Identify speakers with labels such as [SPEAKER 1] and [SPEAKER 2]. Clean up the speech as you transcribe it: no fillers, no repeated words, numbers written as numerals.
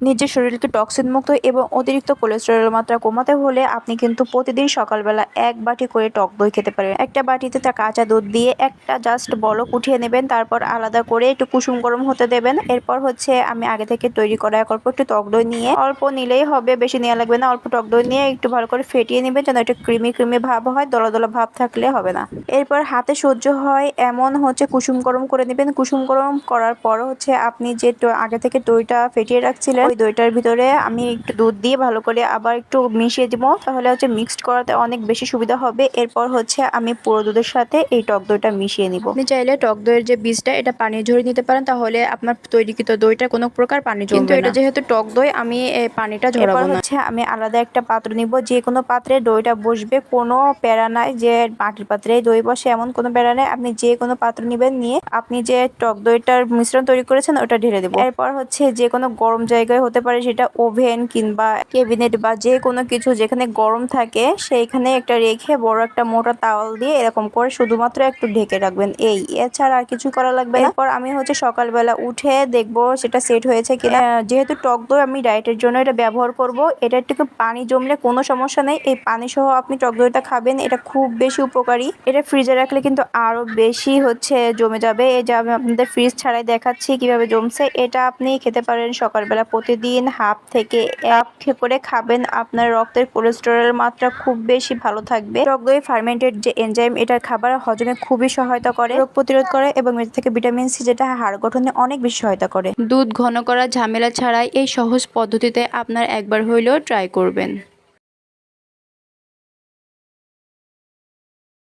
[SPEAKER 1] নিজের শরীরকে টক্সিন মুক্ত এবং অতিরিক্ত কোলেস্টেরলের মাত্রা কমাতে হলে আপনি কিন্তু প্রতিদিন সকালবেলা 1 বাটি করে টক দই খেতে পারেন। একটা বাটিতে তা কাঁচা দুধ দিয়ে একটা জাস্ট বলক উঠিয়ে নেবেন, তারপর আলাদা করে একটু কুসুম গরম হতে দেবেন। এরপর হচ্ছে আমি আগে থেকে তৈরি করা এক অল্প একটু টক দই নিয়ে, অল্প নিলেই হবে, বেশি নেওয়া লাগবে না। অল্প টক দই নিয়ে একটু ভালো করে ফেটিয়ে নেবেন যেন একটু ক্রিমি ক্রিমি ভাব হয়, দলা দলা ভাব থাকলে হবে না। এরপর হাতে সহ্য হয় এমন হচ্ছে কুসুম গরম করে নেবেন। কুসুম গরম করার পর হচ্ছে আপনি যে আগে থেকে দইটা ফেটিয়ে রাখছিলেন, ওই দইটার ভিতরে আমি একটু দুধ দিয়ে ভালো করে আবার একটু মিশিয়ে দিব, তাহলে হচ্ছে মিক্সড করাতে অনেক বেশি সুবিধা হবে। এরপর হচ্ছে আমি পুরো দুধের সাথে এই টক দইটা মিশিয়ে নিব। আপনি চাইলে টক দইয়ের যে বীজটা এটা পানি ঝরিয়ে নিতে পারেন, তাহলে আপনার তৈরিকৃত দইটা কোনো প্রকার পানি জমবে না। কিন্তু এটা যেহেতু টক দই, আমি এই পানিটা ঝরাবো না। এরপর হচ্ছে আমি আলাদা একটা পাত্র নিব, যে কোনো পাত্রে দইটা বসবে, কোনো প্যারা নাই যে মাটির পাত্রে দই বসে এমন কোনো প্যারা নাই। আপনি যে কোনো পাত্র নিবেন, নিয়ে আপনি যে টক দইটার মিশ্রণ তৈরি করেছেন ওটা ঢেলে দেবো। এরপর হচ্ছে যে কোনো গরম জায়গায় হতে পারে, সেটা ওভেন কিংবা ক্যাবিনেট বা যে কোনো কিছু যেখানে গরম থাকে সেইখানে একটা রেখে বড় একটা মোটা তাওয়াল দিয়ে এরকম করে শুধুমাত্র একটু ঢেকে রাখবেন। এছাড়া আর কিছু করা লাগবে না। এরপর আমি হচ্ছে সকালবেলা উঠে দেখবো সেটা সেট হয়েছে কিনা। যেহেতু টক দই আমি ডায়েটের জন্য এটা ব্যবহার করব, এটা একটু পানি জমলে কোনো সমস্যা নেই, এই পানি সহ আপনি টক দইটা খাবেন, এটা খুব বেশি উপকারী। এটা ফ্রিজে রাখলে কিন্তু আরো বেশি হচ্ছে জমে যাবে। এই যে আমি আপনাদের ফ্রিজ ছাড়াই দেখাচ্ছি কিভাবে জমছে। এটা আপনি খেতে পারেন সকালবেলা, প্রতিদিন হাফ থেকে 1 করে খাবেন, আপনার রক্তের কোলেস্টেরলের মাত্রা খুব বেশি ভালো থাকবে। টক দই ফার্মেন্টেড যে এনজাইম, এটা খাবার হজমে খুবই সহায়তা করে, রোগ প্রতিরোধ করে এবং এর থেকে ভিটামিন সি, যেটা হাড় গঠনে অনেক বেশি সহায়তা করে। দুধ ঘন করা ঝামেলা ছাড়াই এই সহজ পদ্ধতিতে আপনার একবার হইলেও ট্রাই করবেন।